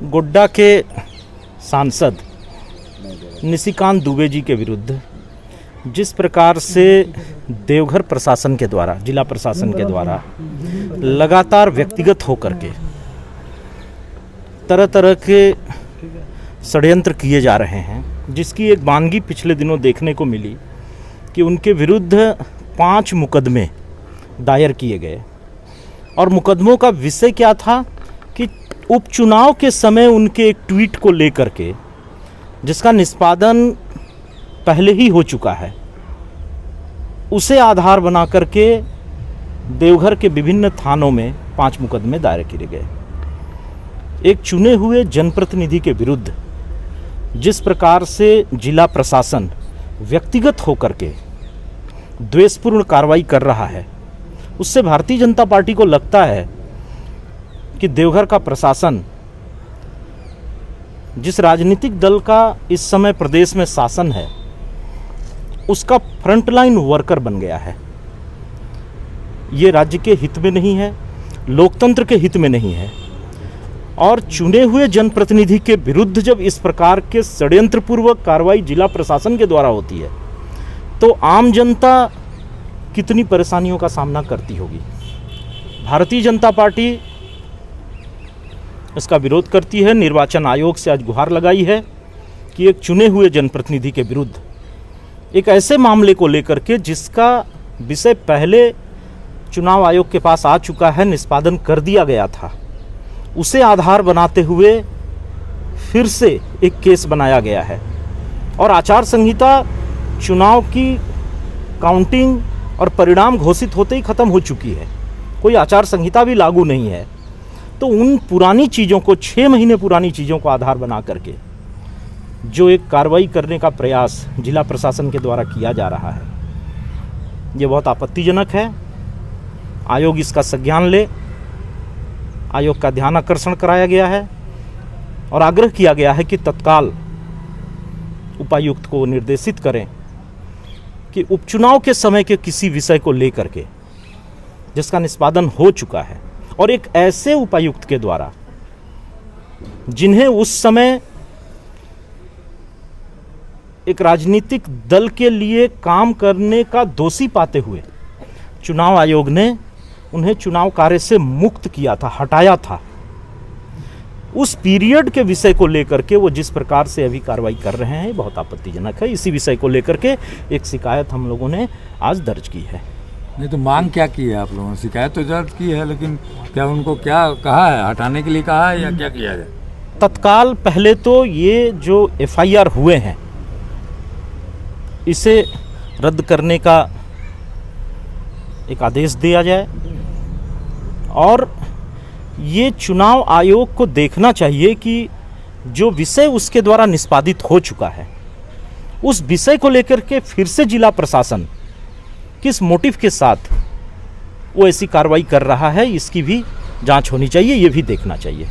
गोड्डा के सांसद निशिकांत दुबे जी के विरुद्ध जिस प्रकार से देवघर प्रशासन के द्वारा, जिला प्रशासन के द्वारा लगातार व्यक्तिगत होकर के तरह तरह के षड्यंत्र किए जा रहे हैं, जिसकी एक वानगी पिछले दिनों देखने को मिली कि उनके विरुद्ध 5 मुकदमे दायर किए गए। और मुकदमों का विषय क्या था कि उपचुनाव के समय उनके एक ट्वीट को लेकर के, जिसका निष्पादन पहले ही हो चुका है, उसे आधार बना करके देवघर के विभिन्न थानों में 5 मुकदमे दायर किए गए। एक चुने हुए जनप्रतिनिधि के विरुद्ध जिस प्रकार से जिला प्रशासन व्यक्तिगत होकर के द्वेषपूर्ण कार्रवाई कर रहा है, उससे भारतीय जनता पार्टी को लगता है कि देवघर का प्रशासन, जिस राजनीतिक दल का इस समय प्रदेश में शासन है, उसका फ्रंटलाइन वर्कर बन गया है। ये राज्य के हित में नहीं है, लोकतंत्र के हित में नहीं है। और चुने हुए जनप्रतिनिधि के विरुद्ध जब इस प्रकार के षड्यंत्रपूर्वक कार्रवाई जिला प्रशासन के द्वारा होती है, तो आम जनता कितनी परेशानियों का सामना करती होगी। भारतीय जनता पार्टी इसका विरोध करती है। निर्वाचन आयोग से आज गुहार लगाई है कि एक चुने हुए जनप्रतिनिधि के विरुद्ध एक ऐसे मामले को लेकर के, जिसका विषय पहले चुनाव आयोग के पास आ चुका है, निष्पादन कर दिया गया था, उसे आधार बनाते हुए फिर से एक केस बनाया गया है। और आचार संहिता चुनाव की काउंटिंग और परिणाम घोषित होते ही ख़त्म हो चुकी है, कोई आचार संहिता भी लागू नहीं है। तो उन पुरानी चीज़ों को, 6 महीने पुरानी चीज़ों को आधार बना करके जो एक कार्रवाई करने का प्रयास जिला प्रशासन के द्वारा किया जा रहा है, ये बहुत आपत्तिजनक है। आयोग इसका संज्ञान ले। आयोग का ध्यान आकर्षण कराया गया है और आग्रह किया गया है कि तत्काल उपायुक्त को निर्देशित करें कि उपचुनाव के समय के किसी विषय को लेकर के, जिसका निष्पादन हो चुका है, और एक ऐसे उपायुक्त के द्वारा जिन्हें उस समय एक राजनीतिक दल के लिए काम करने का दोषी पाते हुए चुनाव आयोग ने उन्हें चुनाव कार्य से मुक्त किया था, हटाया था। उस पीरियड के विषय को लेकर के वो जिस प्रकार से अभी कार्रवाई कर रहे हैं, बहुत आपत्तिजनक है। इसी विषय को लेकर के एक शिकायत हम लोगों ने आज दर्ज की है। नहीं तो मांग क्या की है आप लोगों ने? शिकायत तो दर्ज की है, लेकिन क्या उनको क्या कहा है, हटाने के लिए कहा है या क्या किया जाए? तत्काल पहले तो ये जो FIR हुए हैं, इसे रद्द करने का एक आदेश दिया जाए। और ये चुनाव आयोग को देखना चाहिए कि जो विषय उसके द्वारा निष्पादित हो चुका है, उस विषय को लेकर के फिर से जिला प्रशासन किस मोटिव के साथ वो ऐसी कार्रवाई कर रहा है, इसकी भी जांच होनी चाहिए, ये भी देखना चाहिए।